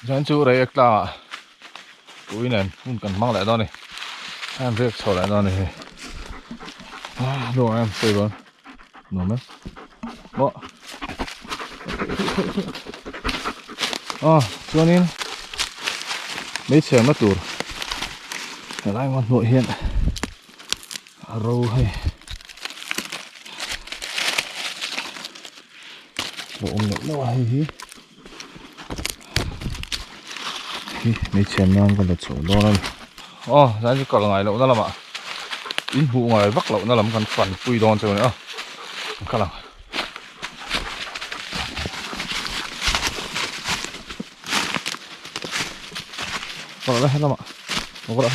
Jangan curi ekla, kui nen, mungkin mang lại đó này, em việc sầu lại đó này, đồ em chơi luôn, đồ mấy, bộ, cho nên mấy xe mất tour, lại ngon nội hiện, râu hay, bộ nhậu nó hay gì. Mấy chén ngon còn là chỗ đó rồi. Giá như còn là ngày lậu ra làm ạ. In vụ ngày vắc lậu ra làm còn phần quy đòn rồi nữa. Các bạn. Còn lại hết làm ạ. Không có đâu.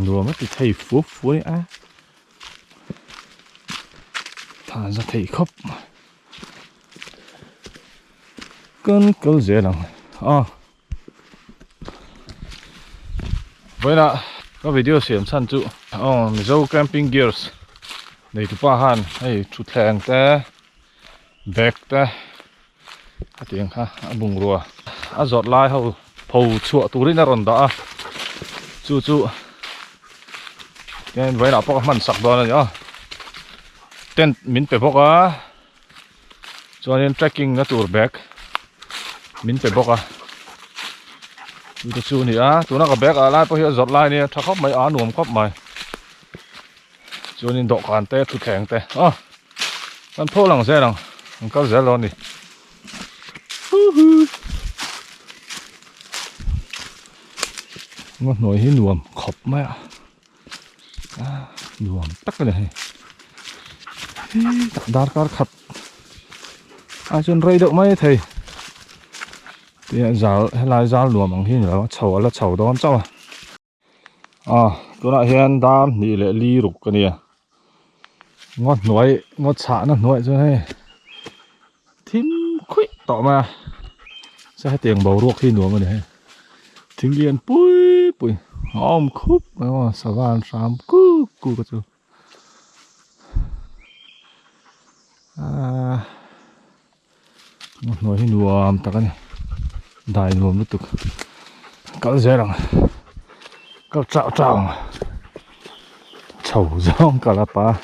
Đùa mất thì thầy phú ấy á. Thả ra thầy khóc. Cơn câu dễ lắm. Vậy là có video xem sẵn chú. Mình dâu camping gears. Này tụi ba hàn. Hay chút thèn té. Bag té. Tiếng ha. Bùng rùa. Giọt lai hầu. Phầu chua tù rinh ra rồn đó. Chú. Vậy là bọc mặn sạc đó này nhá. Tên mình phải bọc á. Cho nên trekking nó tour bag. Mình phải bọc à. Tôi chú này á, tôi nó có bag à, lại bao nhiêu giọt lại nè, thằng khóc mấy á nuông khóc mày. Cho nên độ cản té, thụt thèn té. Anh thô lòng xe lòng, anh có dễ luôn đi. Ngon nổi hết nuông khóc mày à. Nuông tắc cái này. Tắc đát cá khập. Chân rây đậu mấy thầy. Thì giáo hay là giáo lùa bằng hình là chầu đó cháu tôi lại hiện đam đi lệ ly rục cái này ngót nuôi ngót xả nó nuôi cho hay thím khuỵ tỏ mà sẽ hay tiền bầu ruột khi nuôi cái này thím liền bùi ôm khúc mà sờ van sám cú cái chú ngót nuôi khi nuôi ta cái này đại nuông lúc tục cỡ dễ lắm cỡ trào chầu rong cả là pa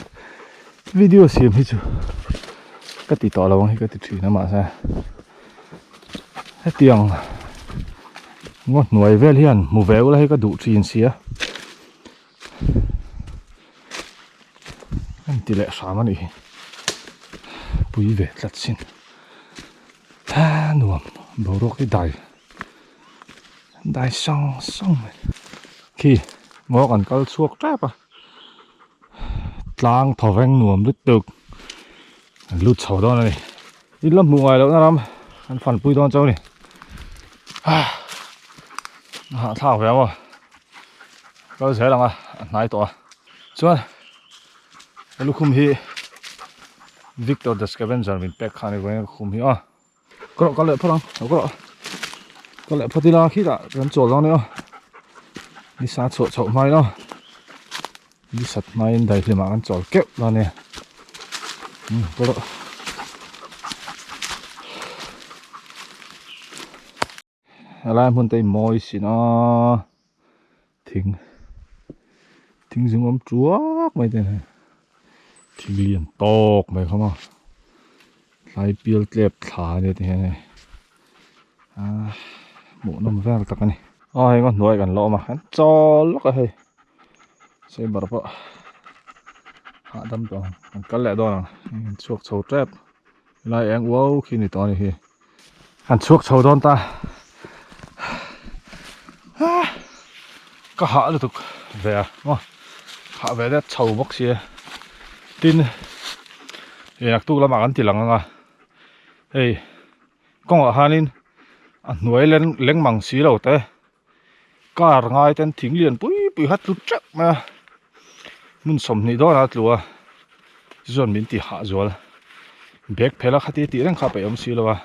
video xem hết chưa cái tí tỏ là bằng cái tí thủy nó mà ra hết tiếng ngon nuôi về liền mù véo là cái đủ truyền xía anh tỷ lệ sao mà đi bùi về lật xin nuông bầu ruột cái đài xong mày khi ngó còn có suộc trap lang thò vang nuông đứt được lút sầu đó này ít lắm mùa ngoài đâu ra lắm ăn phần bùi đòn châu này hạ thảo về mà có dễ lắm nãy tổ chuan lúc hôm hi Victor the Scavenger mình pack khai với hôm hi có lẽ phải không có lẽ phải đi ra khi đã gần chỗ đó nữa đi xa chỗ mai đó đi sạch mai đầy thì mà ăn chỗ kẹp ra nè có lẽ lại muốn tay mồi xí nó thình dùng ống chuốc mày thế này thình liền tóc mày không à lại bill kẹp thả như thế này bộ nó về được cái này ngon nuôi gần lọ mà hắn cho lúc này xây bờ vợ hạ đâm to cái lẹ đó là chuộc sầu trap lại em wow khi này to này thì hắn chuộc sầu đòn ta có hạ được về hạ về đấy sầu bốc xia tin thì là tu là mà ăn thì lằng à hey con ở Hanin nuôi lên lên măng xí đầu té cả ngày tên thỉnh liền bùi hát lút chắc mà muốn sống này đó là lúa dọn mình thì hạ rồi bag phê là khát tí đang khát phải ông xí rồi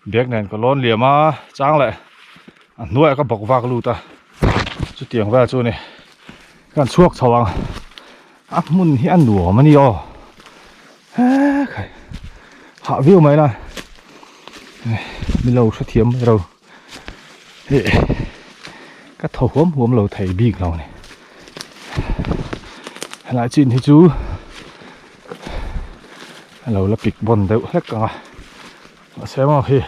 bag này có lon liềm mà trang lại nuôi cái bọc vác lụt ta chút tiền về chỗ này gan chuốc sầu mun hi an nuo mani o khai hạ view mấy này mình lâu xuất thiếm rồi các thầu hôm lâu thầy bị lâu này lại chuyện thì chú lâu là bịch bồn đâu hết cả xem mà khi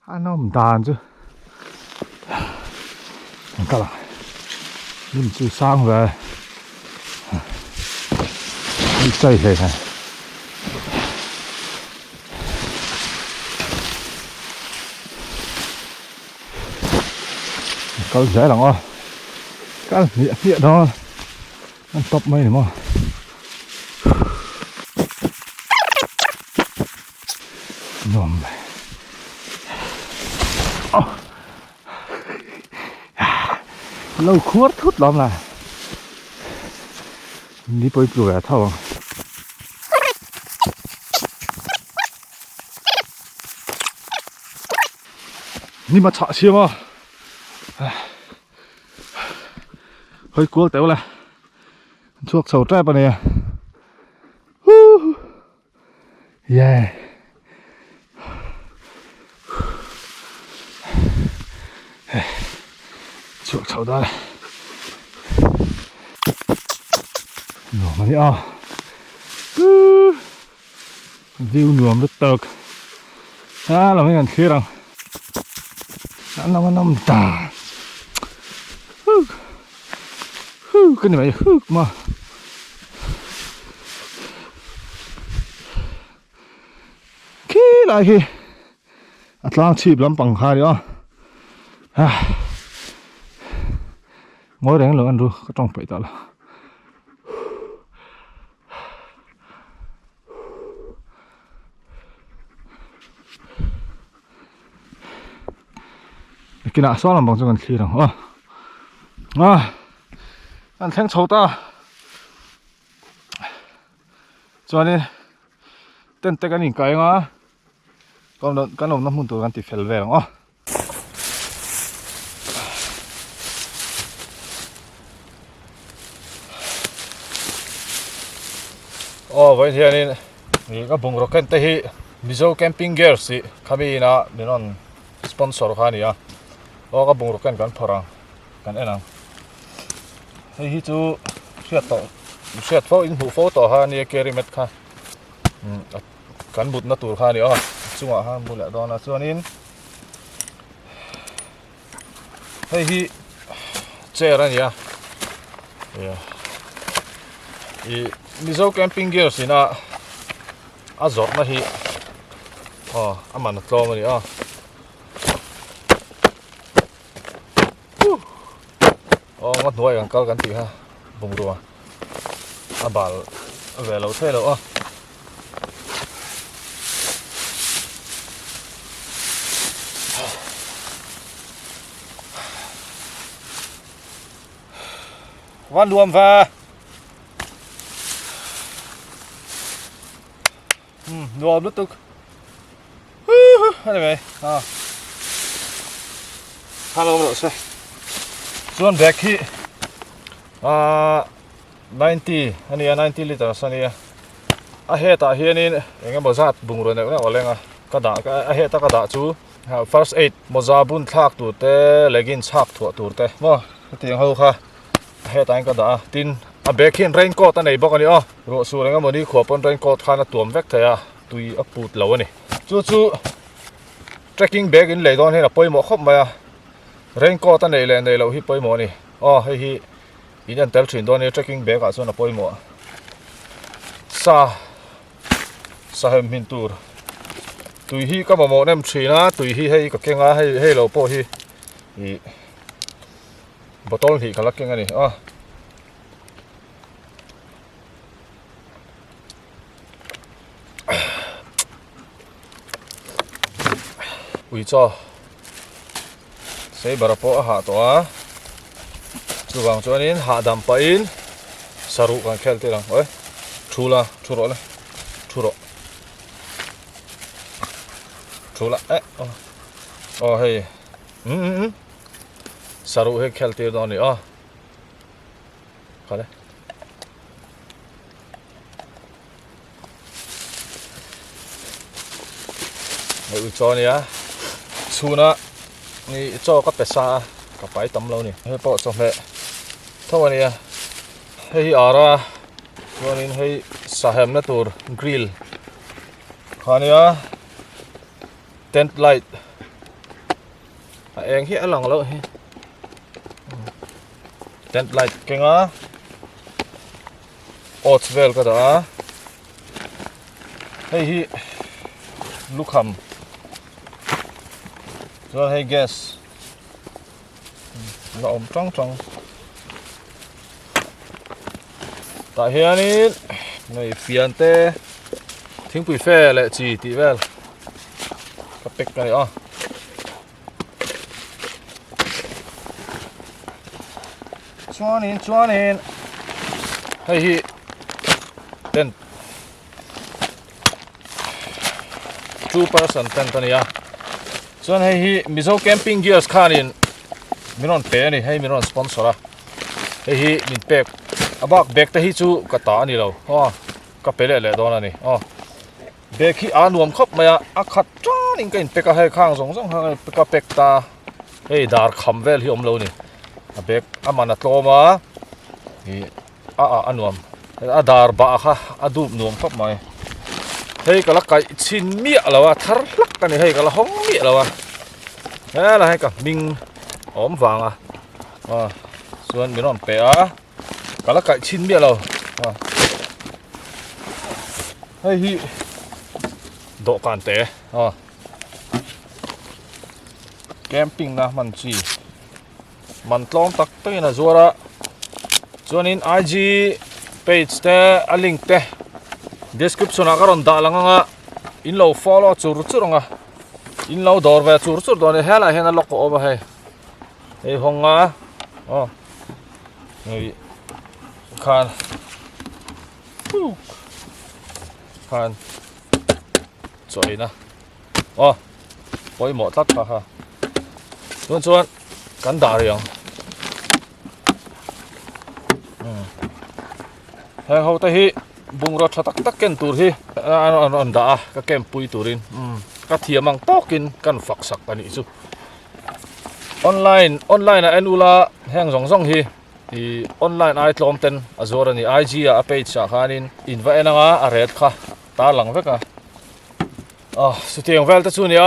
anh nó không đàn chứ các bạn mình chưa sang về đi chơi về này câu dễ lắm à các miệng đó ăn top mấy này mà nhom lâu khuất thút lắm là đi bơi lùi thâu nhưng mà chọn chiêm à hơi cuốc téo là chuộc sầu trai vào này yeah chuộc sầu đó này nổ mà đi à view nhuộm rất tợt là mấy ngàn kia rằng năm tà cái này mày mà khi lại khi Atlang chip lắm bằng khai đi à ngồi đánh lượng ăn rồi có trong phải ta là cái nào xóa làm bằng cho gần khi rồi ăn thanh sầu ta cho nên tên cái nhìn cái ngó còn cái nó muốn tụi anh thì phải về ngó vậy thì anhนี่ก็บุงรถกันแต่ที่มิโซแคมปิ้งเกียร์สิข้ามีนะนี่นอนสปอนเซอร์ข้านี่ก็บุงรถกันพอรังกันเองนะที่จูเสียดโฟอินหูโฟต่อฮะนี่เกริเม็ดค่ะกันบุตรนัตัวข้านี่จังหวะฮะบุตรละตอนนั้นส่วนนี้ที่เจออะไรเนี่ยมิโซแคมปิ้งเกียร์สินะจอดนะฮีมันตรงนี้งัดหน่วยกันเก่ากันตีฮะบุงรัวบาลเวลาเท่าแล้ววันรวมฟ้ารวมรู้ตึกอะไรไหมฮัลโหลใช่ส่วนแบกที่90อันนี้90 ลิตรสันนี้เฮตาเฮียนี่ยังไงบ่จัดบุงรวนเนี่ยว่าอะไรเงี้ยกระดาษเฮตากระดาษจู first aid บ่จับบุญทักตัวเต้เลกินชักถั่วตัวเต้ว่าที่ยังเขาค่ะเฮตากระดาษตินเบกขึ้นเรนโคตอันไหนบอกกันนี่รถสูงงั้นวันนี้ขวบเป็นเรนโคตขนาดตัวแวกเทียตุยปูดเหลวนี่จู่ trekking bag อินเลยตอนนี้เราไปหมอครบมาเรนโคตอันไหนเลยในเราฮิไปหมอนี่ให้ฮิอินอันเตลชินตอนนี้ trekking bag ส่วนเราไปหมอซาเฮมินตูร์ตุยฮิก็มาหมอเนี่ยมันชีนะตุยฮิให้กับเก่งให้เราโป้ฮิบอตอลฮิกันลักเก่งอันนี้อุ้ยจ้าใช้บาร์โปะหาตัวจู่บางช่วงนี้หาดำไปอินสรุปกันแค่ตีรังชูรเลยชูละเฮ้ยสรุปให้แค่ตีตอนนี้ kale người cho này á suna ni cho các pesa các bài tầm lâu nè hay bỏ xong mẹ thôi này hay ở ra cho nên hay sahem na tour grill khani á tent light anh hi along lâu hi tent light kinh á otsvel cái đó hay hi lúc hầm rồi hay gas nó ôm trăng tại hiện ní này phiền tê thính bụi phê lại chỉ tí vel cái bịch này à chuan in hay hi tent 2% tent này à chuan hay hi mizo camping gears khanin minon pe ni hay minon sponsor a hay hi min pek abak bag te hi chu ka ta ani lo ka pele le don ani bag hi anuam khop maya a khat tran in kain peka hai khang zong ha ka pek ta hey dar kham vel hi om lo ni a bag amana tloma hi anuam a dar ba kha adub nuam khop mai hey kala kai chin mi alawa thar lak kan hey kala hong mi alawa là hay cả mình ốm vàng xuân miền non pe cả là cải chín bia rồi hay hi độ cản té camping na man chi man tlom tak te na zora chuan in IG page te a link te description a karon da langa in lo follow churanga in lo dor ve chur don he la hena lok over he ei honga ei khan choi na poi mo tat ka ha chuan kan da riang he ho ta hi bung ro tak ken tur hi an da ka kem pui turin ka thiamang tokin kan fak sak ani chu online a enula heng zong hi online ai tlom ten azor ani IG a page a khanin inva enanga a red kha ta lang veka sutiang vel ta chu ni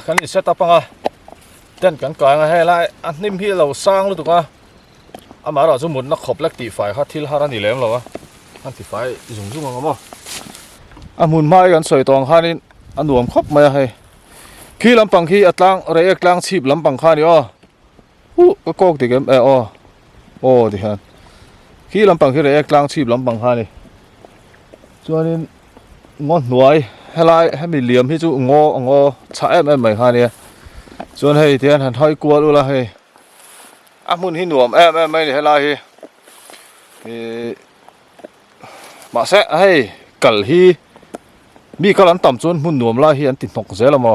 kan ni set up anga ten kan ka nga he lai an nim hi lo sang lu tuka amara chu mun na khop lek ti fai kha thil harani lem lo an ti fai zung anga mo amun mai kan soi tong khanin anuam khop mai hai khi lampang khi atlang reek tlang chip lampang khani ka kok ti gem ti han khi lampang khi reek tlang chip lampang khani chuanin ngon nuai helai hemi liam hi chu ngo cha em mai khani chuan hei tian han hoi kwal ula hei amun hi nuam em mai ni helai hi ma se hei kal hi mi kalan tam chuan mun nuam la hi an ti nok zelama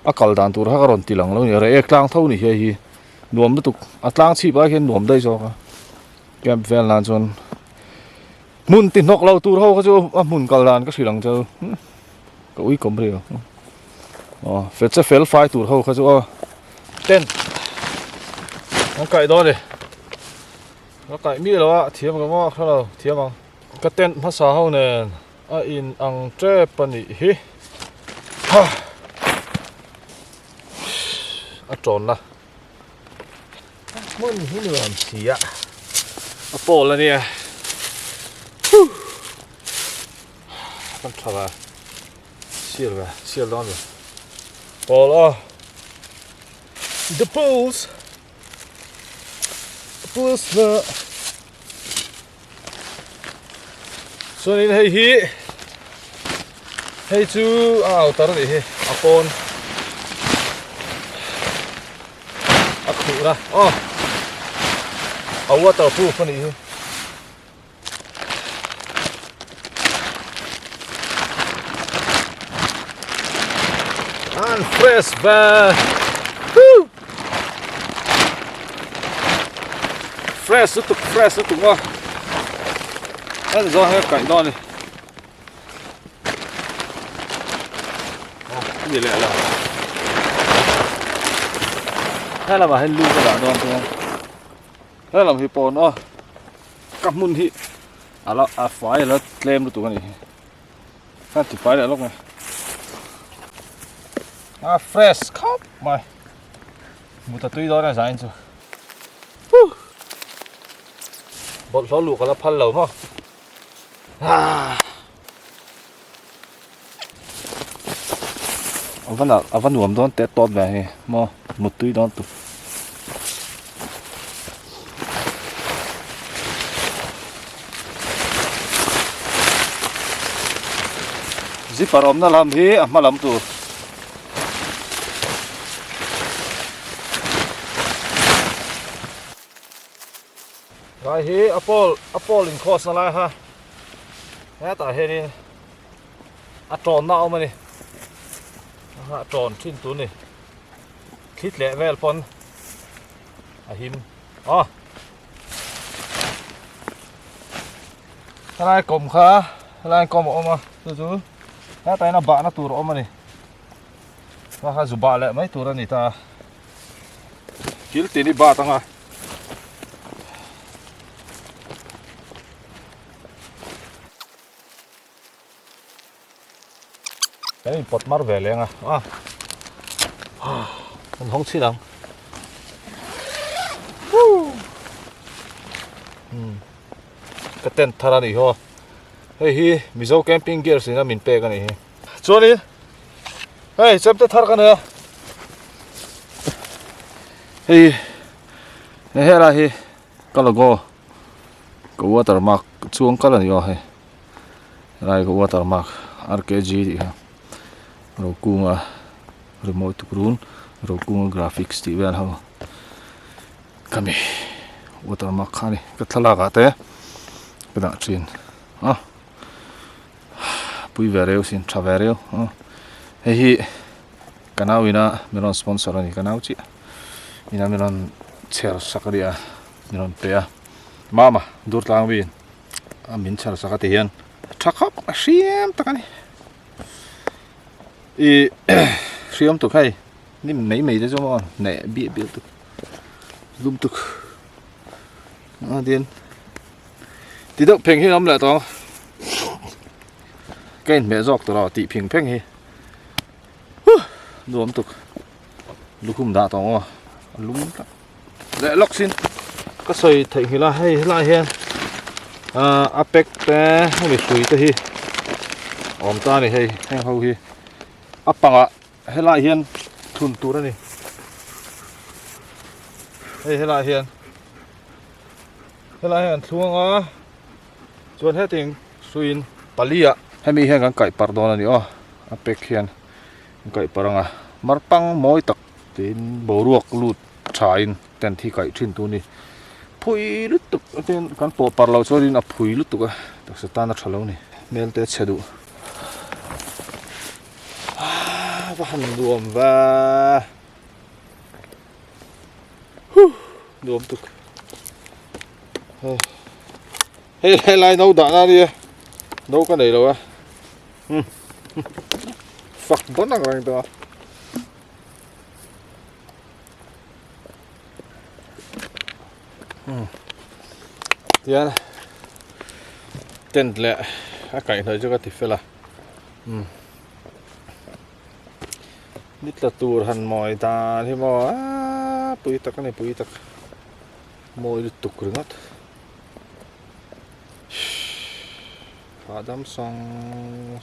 akal dan tur ha karon tilang lo ni re eklang tho ni hi nuam tu atlang chi ba hian nuam dai zo ka kem vel lan chuan mun ti nok lo tur ho ka chu mun kal dan ka silang chu ka ui kom ri fet che fel fai tur ho ka chu ten ang kai do ni ka kai mi lo thiam ka mo kha lo thiam ang ka ten ma sa ho nen a in ang tre pani hi a tròn na mun hi ni am sia a pol la ni kan thava sil don pol the pools na so ni hey chu tar ni hi apon ra water proof ni hi and fresh ba fresh tu wa Hết rồi hết cạnh đó đi. Cái gì lẹ là hay là mà hay lưu cái đoạn đó không? Hay là hiệp bồn đó cặp mun hi là phải là lem được tụi cái này sao thì phải là lúc này fresh cup mày một tờ tuy đó là dài chứ bọn số lụa là phân lẩu không vẫn nuông đó tết tốt về mà một tuy đó tụ zip vào ôm nó làm gì mà làm tụ rồi hi apple in cost na ha ha ta he ni a tron na ma ni ha tron thin tu ni khit le vel pon a him lai kom kha lai kom oma tu ha ta na ba na tur oma ni ha zu ba le mai tur ni ta kil ti ni ba ta nga cái bột mar về liền mình không xí đâu cái tên thara này ho hey mizo camping gear xin là mình pe cái này cho đi hey xem tới thara cái này hey hey là hey cái logo cái watermark chuông cái này ho hey lại cái watermark RKG đi ha rồi cùng remote kurun rồi cùng graphics thì về không kami watermark khani cái thala cái thế cái đó chuyện pui về rêu xin tra về rêu hi cái nào ina mình sponsor này cái nào chị ina mình share sakaria mình pe mama dur lang bin mình share sakati hian thakap siam takani siam tu khai nim nei mei de zo ne bi tu lum tu điên tí đậu phèn hi lắm lại to cái mẹ giọt từ đó tị phèn phèn hi đuông tục lúc hôm đã to lúng lẹ lóc xin có sợi thấy hi là hay là hiền apec te hay bị suy te hi om ta này hay hay hậu hi apang hay là hiền thun tu đó này hay là hiền xuống chuan hết tiếng suin palia hay mi hen kan kai pardon ani apek hian kai paranga marpang moi tak tin boruak lut thain ten thi kai thin tu ni phui lut tuk ten kan po parlo chorin a phui lut tuk tak sa tan a thalo ni mel te chedu va han duam va duam tuk hay lại nấu đạn ra đi nấu cái này rồi phật bốn năng rằng to tiền tên lẹ cái này cho cái thịt phê là nít là tour hành mỏi ta thì mò bùi tắc cái này bùi tắc mồi tục rồi ngắt Adam song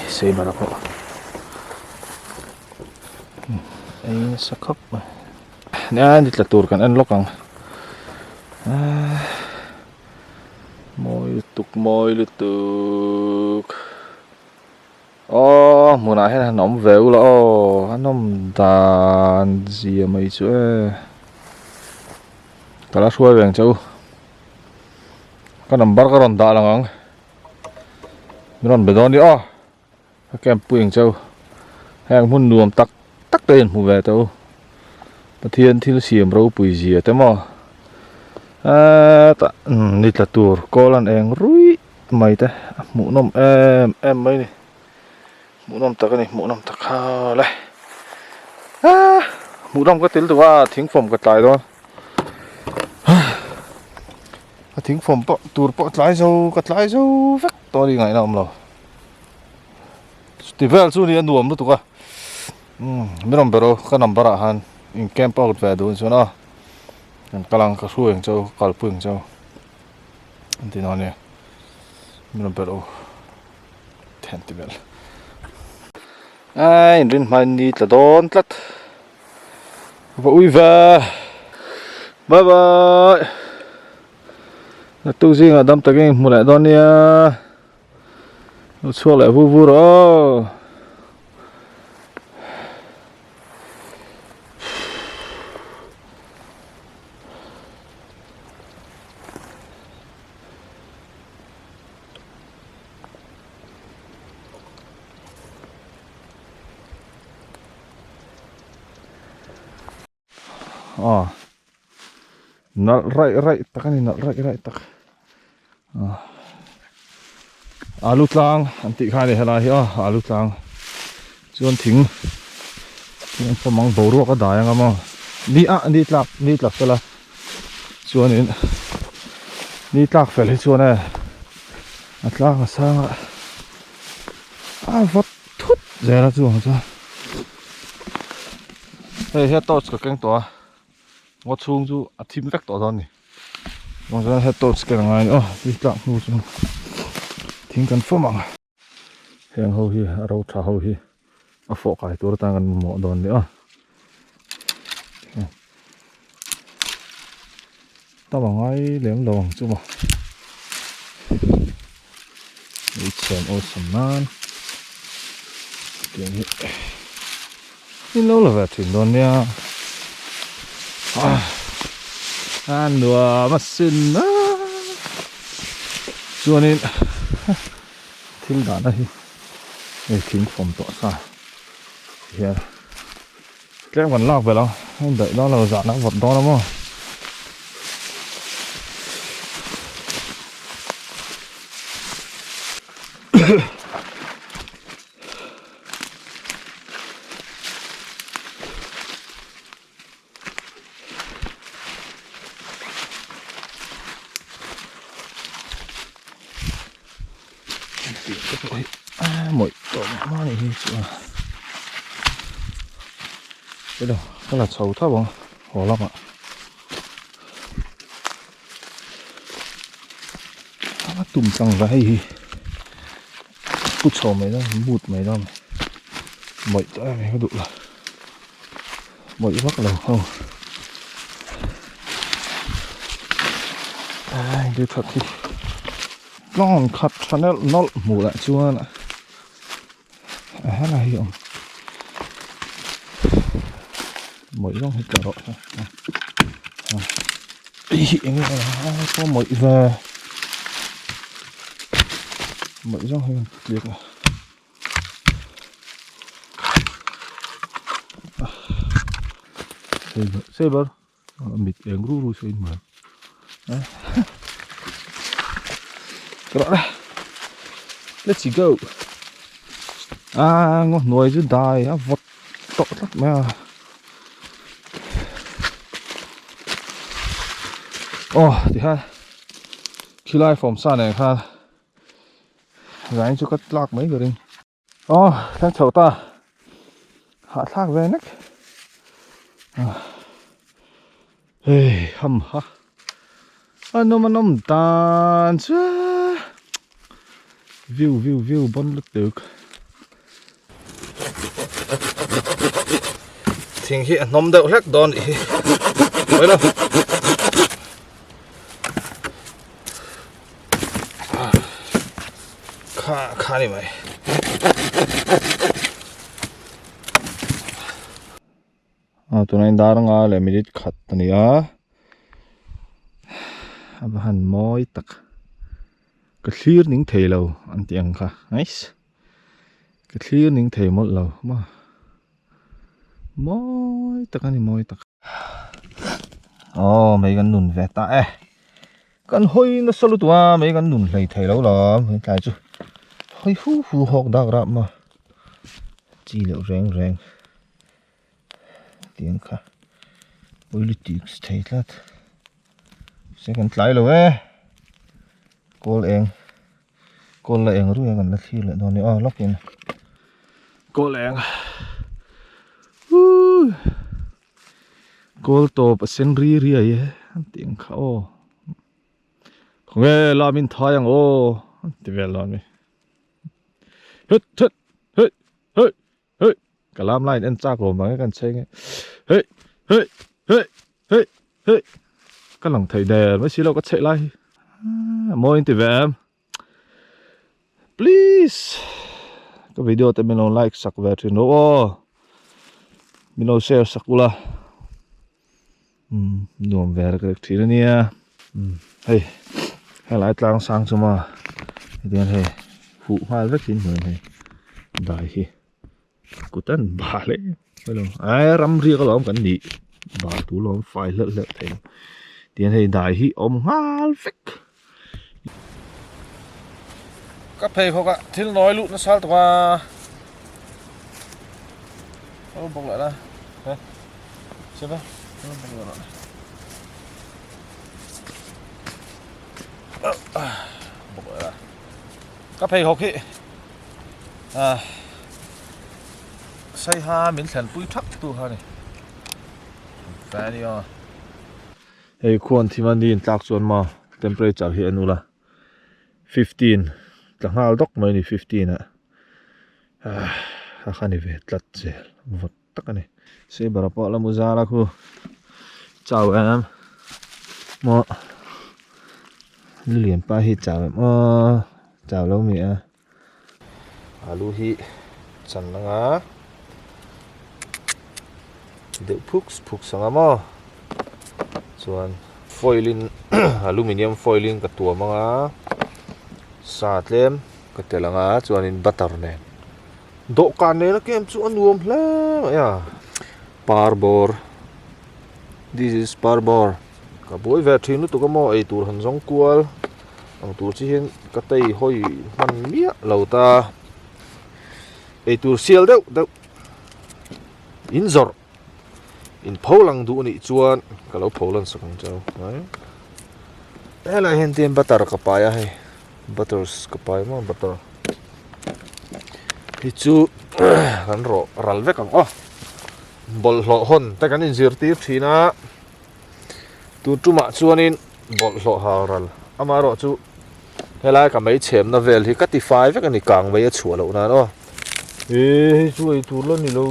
xây vào đó đây sắc khóc mà nè đi là tour kan ăn lóc không môi tục mùa này hay nóng véo là nóng đàn gì mấy chỗ cả là xuôi về châu cái nằm bắt cái đòn đá là ngon mình đòn bể đòn đi cái kem puyeng châu hàng muốn nuông tắc tắc tên mù về tàu thiên thì nó xiêm râu bùi gì thế mà ta nít là tour cô lan em rui mày thế mũ nôm em mấy này mũ nôm tắc này mũ nôm tắc ha này mũ nôm có tiếng từว่าทิ้งผมก็ตายด้วยทิ้งผมปะตัวปะตายโซ่ก็ตายโซ่ฟักตัวดีไงนะเราที่เวลสู้นี่อันดูมรู้ตัวก็ไม่ต้องไปรอก็นำบาระหันอินแคมป์เอาไปดูส่วนน่ะกำลังกระช่วยเจ้ากอลพึ่งเจ้าอันที่นอนเนี่ยไม่ต้องไปรอแทนที่เวลไอ้รินมันนี่จะโดนตัดอุ้ยว้าบายบายตู้ซิงอ่ะดำตะกี้หมดแล้วตอนเนี้ยช่วงแหละฟูฟูรออ๋อนัดไรตักนี่นัดไรตักอาลูกลางอันติข้าเนี่ยอะไรอ่ะอาลูกลางจวนถึงยังพอมังโบรัวก็ได้ยังมั้งนี่นี่หลักเฟล่ะจวนนี่หลักเฟล่จวนเนี่ยอัตลักษณ์สร้างวัดทุบเจริญจวนจ้ะเฮ้ยโต๊ะก็เก่งตัว我冲住啊，听不到到你，我说还多吃个人哦，你讲我说听กันฟังมั้งเฮียงเขาฮีเราชาเขาฮีอ่ะฟอกไก่ตัวต่างกันหมดโดนเดียวตาบางไงเหลี่ยมลงจุ๊บอีเชนโอสมานเดี๋ยวนี้นี่เราเลยถึงโดนเนี่ยdua mesin cho nên thiếu đạn đây để kính phòng tọa xa thì cái vẫn lọc về đâu đợi đó là dạn nó vật đó lắm không mỗi tổ mà này chứ cái đâu cái là sầu thấp không khó lắm ạ nó tùm tăng vậy cút sầu mấy đó bụt mấy đó mỗi chỗ này có đủ là mỗi bắt đầu không đi thật thì con khát cho nó mù lại chưa nè là hiểu mỗi con hết cả rồi có mỗi về mỗi con hơi liệt này saber mịt yang ru sein mà các bạn let's go ngon nuôi chứ đài vật to lắm mà thì ha khi lai phòng xa này ha gánh cho các lạc mấy người đi đang chầu ta hạ thác về nách hầm ha nó mà nằm tàn chứ view bon lực được thình hiện nằm đậu lắc đòn đi mới đâu khá này mày tụi này đang lại mình đi khát này á hẳn mỏi tắc cái clear những thề lâu anh tiếng khá nice cái clear những thề một lâu mà Môi tắc anh môi tắc. Mấy con nùn về ta con hôi nó solo tua mấy con nùn này thấy lâu lắm cái chú hôi hú học đặc ra mà chỉ liệu rèn tiếng khá ôi lít tiếc thấy lát sẽ cần lại rồi cô lẹng rồi gần là khi lại đó nữa lóc in cô lẹng cô to bớt sen ri ấy tiếng khao không nghe làm mình thay ang thì về làm đi hít cả làm lại anh cha của mấy con chơi nghe hey cái lòng thầy đè mới xí đâu có chạy lại môi thì về em please cái video thì mình like sắc về thì nó mình share sắc ula nuông về cái thứ đó nha hey hay lại trang sang cho mà thì hey phụ hoa rất chính người này đại hi cụ tên bà lấy phải không ai rắm riêng cái lỏng cảnh đi bà tú lỏng phải lợ thế tiền hey đại hi om ngal phết các thầy không ạ thiên nói lụn nó sao tụi mà bọc lại đây đây xem đây bọc lại bọc lại đây các thầy học kỹ xây ha miếng sàn bụi thấp tu ha này phải đi à hey khuôn thì mình đi tác xuân mà temperature hiện nu là 15 chẳng hạn đốc mấy này 15 à khá này về tlat dễ vật tắc này sẽ bảo bỏ là mua ra là khu chào em mà liền pa hi chào em chào lâu mẹ alu hi chẳng ngá đựng phúc sang mà chuan foilin aluminium foilin ka tua manga sa tlem ka telanga chuan in butter nen do kan ne na kem chu anuam hle ya parbor this is parbor ka boi ve thinu to ka mo ei tur han jong kual ang tur chi hin ka tei hoi man mia lauta ei tur sial deuh inzor in pholang du ni chuan kalau pholan sakang chau ai la hen tem butter ka pa ya he butters ka pa ma butter hi chu kan ro ral vek ang bol hlo hon ta kan in zir tir thina tu tuma chuanin bol hlo ha ral ama ro chu helai ka mai chem na vel hi katify vek ani kang mai a chualo na no chu ei tur lo ni lo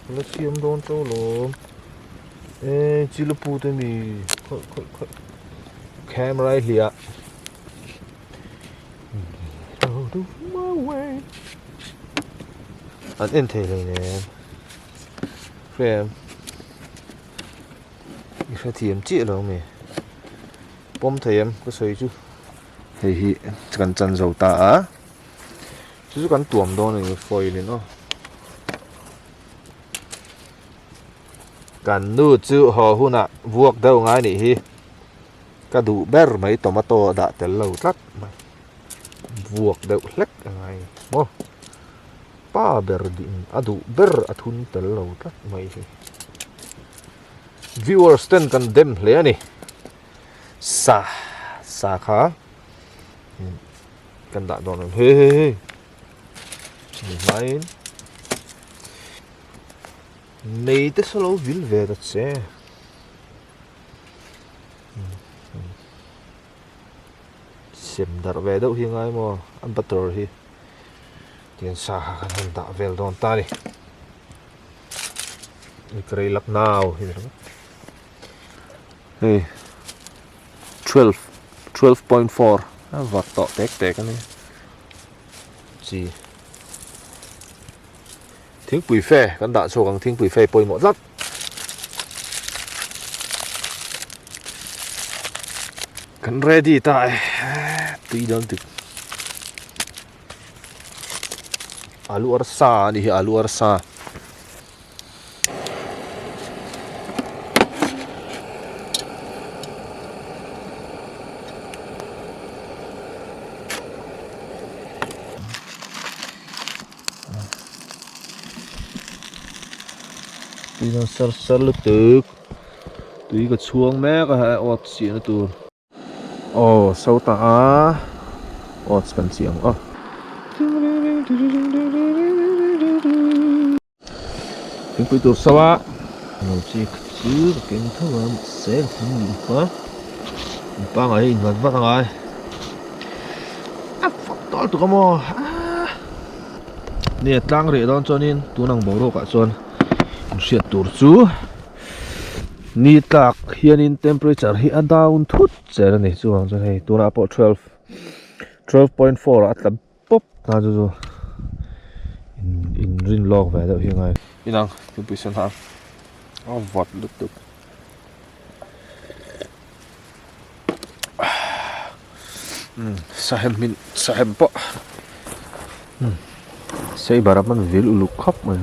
nó xiêm đón châu lốm ê chỉ là pu thế mi camera lìa anh em thấy này nè em phải thiểm chị đâu mày bom thiểm có sấy chứ thì cần chân dầu tả chứ cần tuồng đó này phơi lên nóกันนูจูหอหุ่นอะบวกเดาง่ายนี่ฮีกระดูเบอร์ไม่ตอมาโตดะแต่เหล่าทัดไม่บวกเดาเล็กยังไงโม่ป้าเบอร์ดินอะดูเบอร์อะทุนแต่เหล่าทัดไม่ฮี viewers เต้นกันเต็มเลยนี่สาขากันดะโดนเฮ้ยไม่ mấy cái số lâu vil về đó chứ xem đặt về đâu hiện ngay mà ăn butter hi tiền sa kan han da vel don ta ni ikray lak now hey 12.4 vật to tek cái này gìทิ้งปุ๋ยเฟ่กันด่าโชว์กันทิ้งปุ๋ยเฟ่ปล่อยหมดลัดกันเรดี้ตายตีดังตึกอาลูอาร์ซานี่อาลูอาร์ซา tuy nó sơ sơ lực tức tuy có chuông mẹ có hai ọt xịn nó tù sâu ta ọt cần xiềng tiếng quy tù sâu á nó chỉ chứ cái thằng mà sẽ không gì quá ba ngày mình bắt ngày phát tỏi tụi con nè tăng rễ đó cho nên tụi nàng bảo cả xuân sẽ tụt chú ni tak hian in temperature hi a down thut cher ni chuang cho hei tuna po 12.4 at lam pop na chu in rin log ve deuh hi ngai inang tu pisen ha vot lut tuk sahem po sei baraman vil ulu khop mai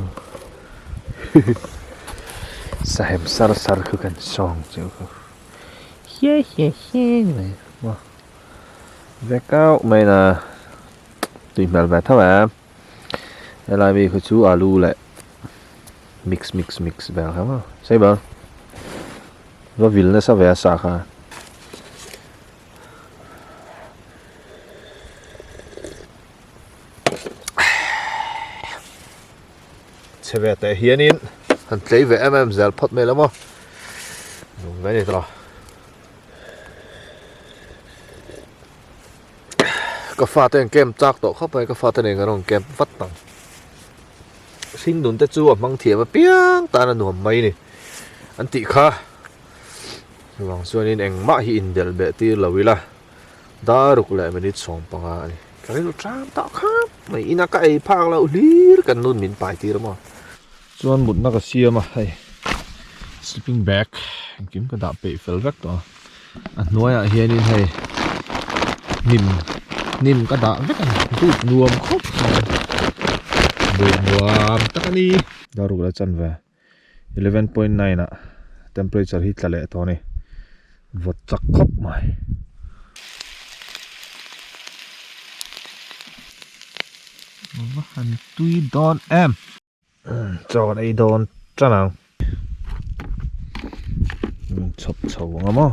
sahem sar khu kan song chu he này wow ve cao mày là tùy mèo về thao à lại vì chú alu lại mix về không xây bao và vil nó sao về sạc à sẽ về tại hiền in hắn lấy về em giờ phật mày lắm không đúng vậy này rồi có pha tên kem chắc tổ khóc hay có pha tên này cái đồng kem vắt tăng xin đồn tết chú mang thiệp và piang ta là nuông mấy này anh tị kha vòng xuân nên anh mãi in del bẹ ti là vì là đã rục lại mình đi sống bằng à này cái lúc trang tạo khác mày in cái phang là uli cần luôn mình bài ti đúng không xuân một nó cái xia mà hay sleeping bag anh kiếm cái đạo bể phèo vắt đó anh nói à hiền nên hay nim cái đạo vắt anh tụt nuông khóc nuông tắc đi đã rục lại chân về 11.9 ạ temperature hit là lệ to này vật chắc khóc mày hắn tuy đòn em cho đây đòn cho nào chọc chầu ngắm á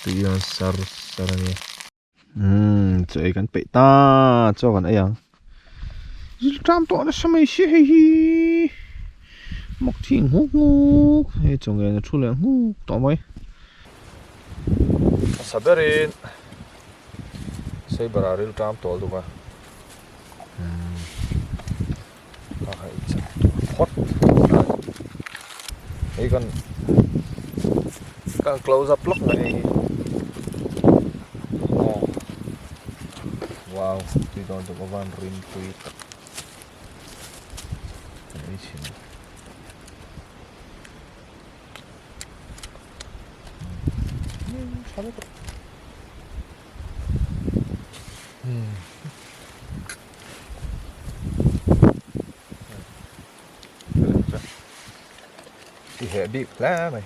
tuy đòn sar này chơi cái bể ta cho cái này à trăm tuổi nó sao mày xí mọc thiên hú hay trong người nó lên hú tỏ mấy saberin xây bờ rìu trăm tuổi đúng không có hay chặt hot ấy con close up look này wow thì đó có van rim tui đấy chứ sao đấy thì hệ bị lá mày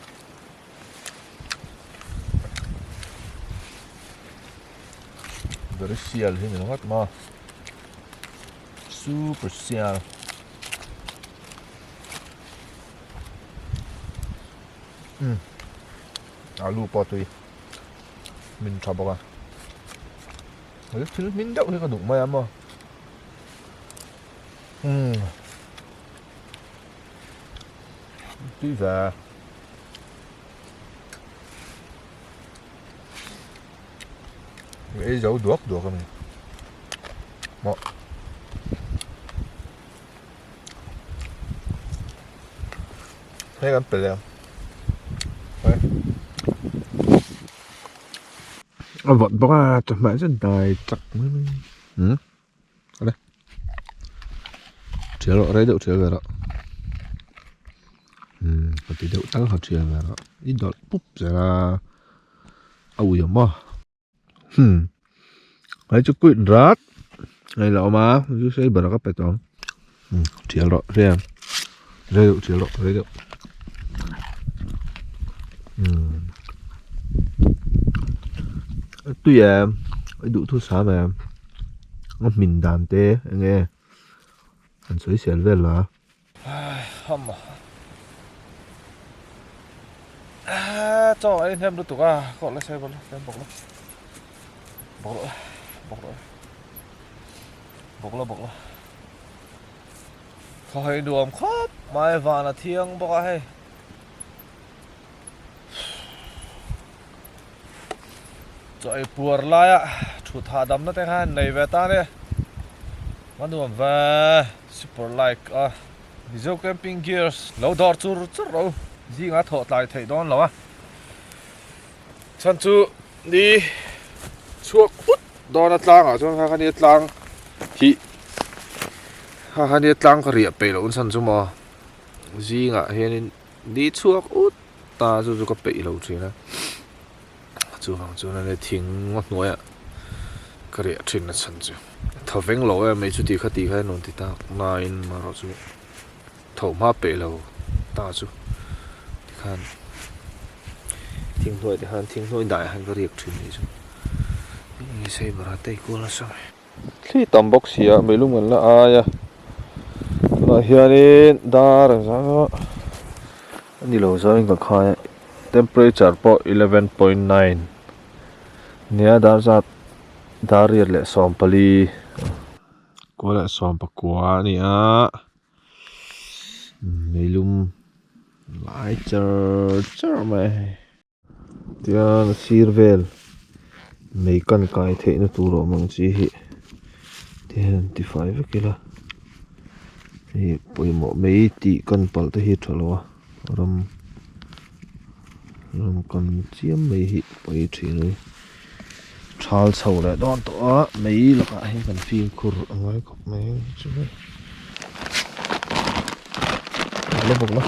very seal here you know what ma super seal alu po tui mình chọc vào cái thứ mình đậu thì có đúng mày em mà tuy về cái dấu đuốc được không mọ thấy con bể không vẫn bóc cho mẹ rất đài chặt ở đây chia lộ đấy đậu chia về đó còn tí đậu tăng họ chia về đó ít đọt búp sẽ là âu giống mà lấy chút quyện rát này là mà cứ xây bờ các bài toán chia lộ xem đây đậu chia lộ đấy đậu tuy em đủ thu xả mà mình đàn tê nghe kan soi sel vel la Hamma. Cho anh thêm được tụi gọi là xe bọc bọc lo khỏi đuồm khóc mai vào là thiêng bọc hay trời buồn lại ạ chủ thả đấm nó tay hai này về ta đi mà đuồm về super like video camping gears lâu đỏ chur rồi gì ngã thọt lại thấy đón lâu chân chú đi chuộc út đón nó lang à cho hai cái lang thì hai cái lang cái riệp bể lâu chân chú mà gì ngã hiện đi chuộc út ta chú có bể lâu chuyện á chú hàng chú này tiếng ngọt ngọt à cái riệp chuyện là chân chú thầu vén lâu à mấy chú đi khai nón thì ta nine mà rồi chú thầu má bể lâu ta chú khan tiếng nói thì han tiếng nói đại han cái riệp chuyện này chúนี่ใช่บราเตกูละสังที่ตำบ็อกเสียไม่รู้เหมือนละอายะตัวเฮียนี่ดาร์ซังอันนี้เราจะอิงกับค่า temperature พอ 11.9 เนี่ยดาร์จัดดาร์เรียนเละสอมปลีกูเละสอมปะกัวนี่อ่ะไม่รู้ไลท์เจอไหมเดี๋ยวซีร์เวลmấy con cái thế nó tu rồi mong gì hết thì thì phải với cái là thì bây giờ mấy tí con bảo tới hết rồi làm con chiếm mấy hết bây chuyện rồi chal sầu lại đón tỏ mấy là cái phần phim kur ngay cọc mấy chứ nó bốc lắm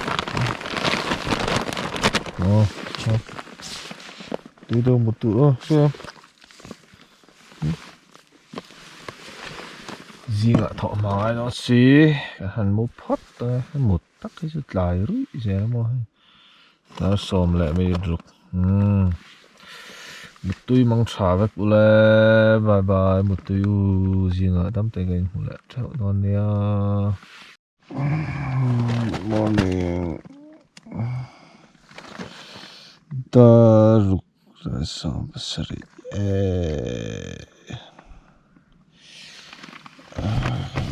chao đi đâu một tụi xem gì ngạ thọ mái nó xí hẳn một pot một tắc cái chút lại rưỡi dễ mà nó xòm lại mới được một túi mang trà với bù lê bye một túi gì ngạ đâm tay cái bù lê theo nó nè morning ta rục ra xong sari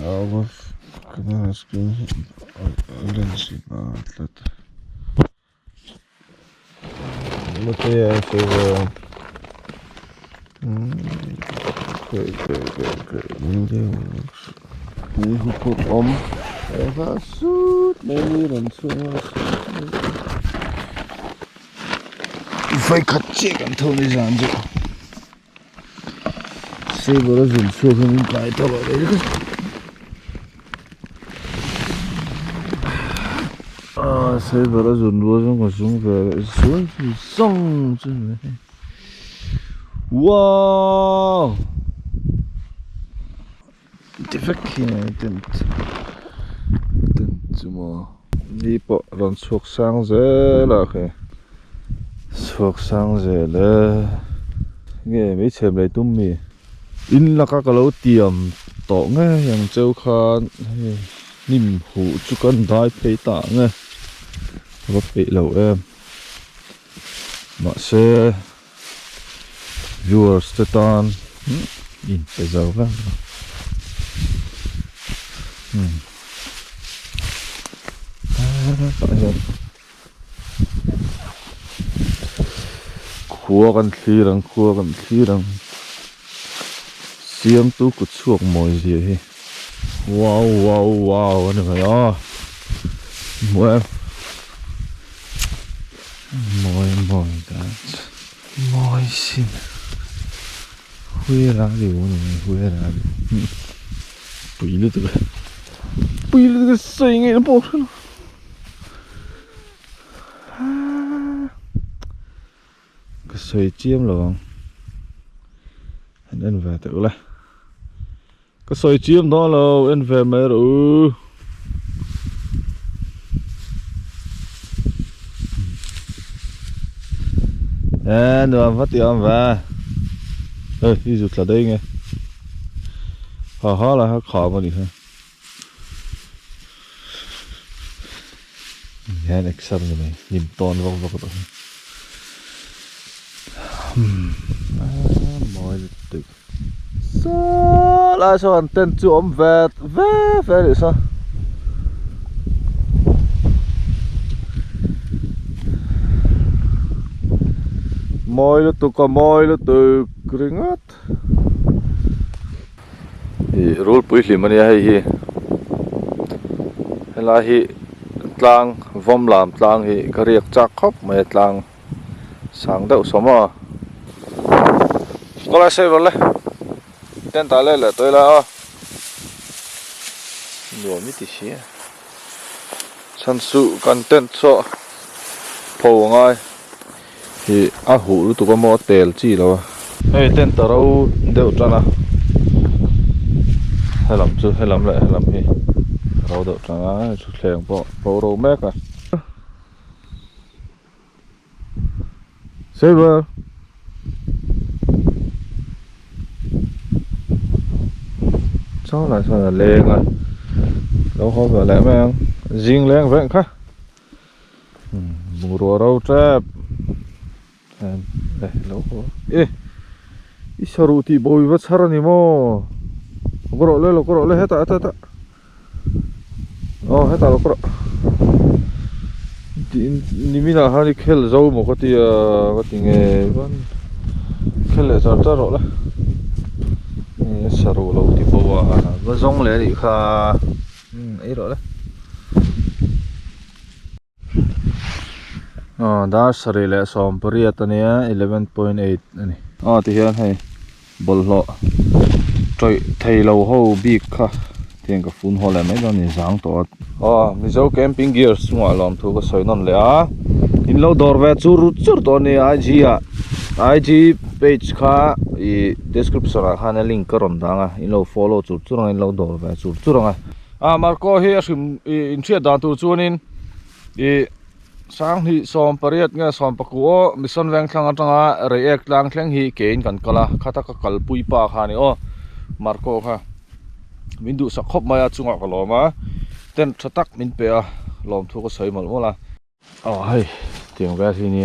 Ama kınarsın öğrenci bağırtladı. Mutlu ya seviyorum. Ini hukum om. Evasut meniran suas. Phải cắt chiếc ăn thâu này dàn chứ. Xây bữa đó dùng xua không những cái tao bảo đấy. Xây bữa đó dùng đua xong còn xuống về xuống thì xong chứ này. Wow. Det var kænt. Den må lige på den suog sang zela khe. Suog sang zela. Nghe mấy chém lại tum mi. In là các lỗ tiệm tỏ nghe yang châu khan nim hủ chú con đai phê tả nghe có bị lẩu em mà xe viewers tới tan in phải giàu vang khuaกันkhí răng xiêm tu cột chuộc mồi gì thế wow anh này đó mồi cả mồi xin huê ra điều này bùi lưỡi cái xây ngay nó bột cái xây chiêm rồi anh về tự lại cái sợi chiêm đó là anh về mẹ rồi nữa phát tiền về đi rụt là đây nghe hả là khó mà đi ha Yan exam này nhìn ton vong vong đó mọi tự sao lại sao anh tên chuộng về về về được sao mọi lúc tụ có mọi lúc tụ kering ngắt thì rule bùi lì mà này hay là tlang vom làm tlang hi kariak chak khop mai tlang sang deuh soma có lại xe vào lên tên ta lên là tôi là nhiều mít tí xí sản xuất content so phổ ngay thì hủ tụi có mua tèl chi đâu hey tên ta đâu đều cho nào hay làm lại hay làm gì đâu được cho chút lèng bộ đồ mét à server sao là lèng à đâu có phải lẽ mà riêng lèng vậy khác mùa rùa đâu trap đây lâu ê ít sao thì bồi vắt sao này mò có độ lên hết ta hết ta có mình là hai khel dâu một cái nghe vẫn khel lại sao rồi đấy sao rồi lâu thì bồi vẫn giống lại đi kha ấy rồi đấy đã sari lại xong period này 11.8 này thì hiện hay bol lo trời thầy lâu hậu bị kha tiền cái phun hoa lại mấy đòn này sáng tốt mình dâu camping gear ngoài làm thu cái sợi non lẻ in lâu đổ về chur đó này IG page kha description kha này link cái rom đanga in lâu follow chur in lâu đổ về chur Marco hi in chia đàn tu chuan in sáng hi som pariat nga som pakuo mission veng thlang atanga react lang thleng hi kein kan kala khata ka kalpui pa khani Marco kha min du sakhop maya chunga ka loma ten thatak min pe a lom thu ko sei mal mola hay tiang ga si ni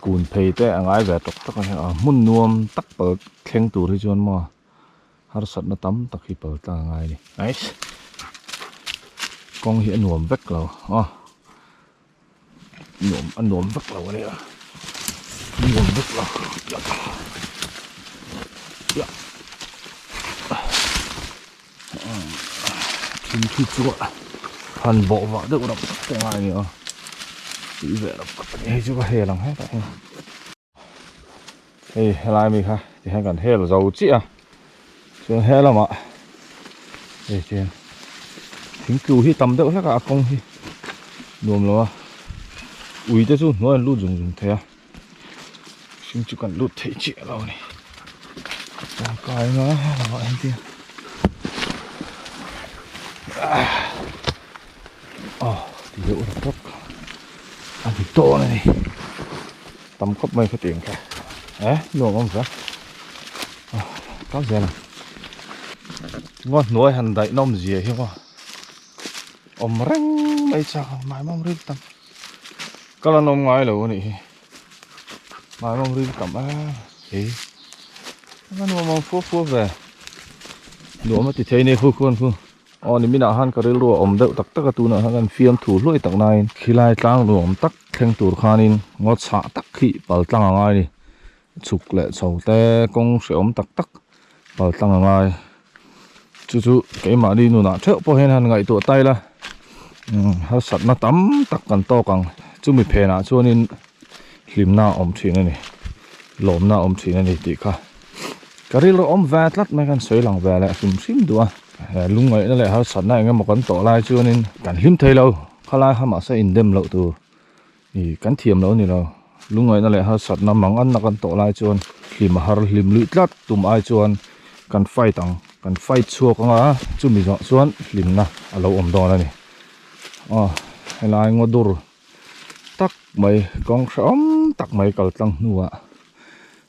kun phei te angai ve tok tak mun nuam tak pal thleng tur hi chuan ma har sat na tam tak hi pal ta ngai ni nice kong hi nuam vek lo nuam vek lo ni nuam vek lo ya kim khi chua phần bộ vợ được đọc cái này nữa chỉ về đọc cái chú có hề lòng hết tại lại mình ha thì hay cần hề là dầu chị chứ hề là mà trên thính cừu hi tầm đỡ cả công hi nuông lo ui thế chú nói lút dùng thế xin chú cần lút thấy chị lâu này cái nó là gọi anh kia thì dụ được cấp ăn thịt to này tầm cấp mấy cái tiền cả luôn không sao có gì nào ngon nuôi hành đại nôm gì hiểu không răng mấy sao mãi mong rít tầm có là nôm ngoài luôn này mãi mong rít tầm nó mong phô về đũa mà thì thấy này phôนี่มีอาหารกระเริลรัวเดือดตักตัวน่ะกันฟิล์มถูลุยตักนายขี้ลายตั้งรวมตักแข่งตัวขานินงดสะตักขี้เปิดตั้งง่ายนี่ฉุกเละเสาแต่กงเสียมตักเปิดตั้งง่ายจู่ๆเกี่ยมาดีนู่นน่ะเท่าพอเห็นหันไงตัวไตละฮัสัตว์น่ะตั้มตักกันโตกังจู่มีเพน่ะช่วงนี้ลิมหน้าอมทีนั่นนี่หลอมหน้าอมทีนั่นนี่ติค่ะกระเริลรัวแวดลัดไม่กันสวยหลังแวดแหละซิมดูlúc ấy nó lại hơi sẵn này nghe một con tổ lai chưa nên cảnh hiếm thấy lâu khá lai ham mà sẽ in đêm lậu từ thì cắn thiềm lâu này đâu lúc ấy nó lại hơi sẵn nó mắng ăn là con tổ lai chưa thì mà hơi liềm lụi lát tụm ai chưa cần phai tặng cần phai chua con á chú mình dọn xuống liềm na lâu ẩm đỏ này hay là anh ngồi đùa tắc mấy con sớm tắc mấy cầu tăng nua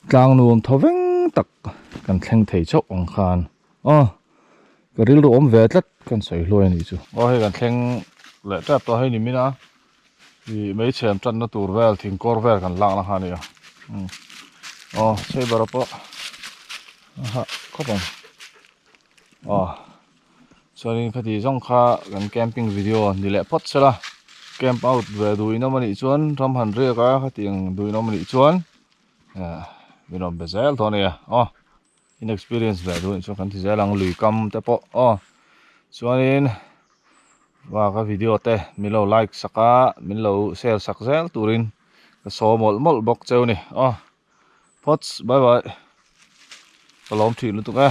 tăng nua thâu veng tắc cần thanh thể chốc bằng khan cái rìu ôm về tất cần sấy lôi này chứ hay cần thanh lệ trap to hay niệm na thì mấy chèm chân nó tụt về thì cor về còn lặng là hà này chơi bờ po có bằng cho nên cái gì trong kha gần camping video thì lại post ra camp out về đuôi nó mà đi chuan trong hành rìa cái tiếng đuôi nó mà đi chuan mình làm bezel thôi nè inexperience về đuôi cho cái gì lang lùi cầm te po cho nên và cái video te mình lâu like saka mình lâu share sakzel turin cái số mol box treo nè post bye bye. Salam thì luôn tụi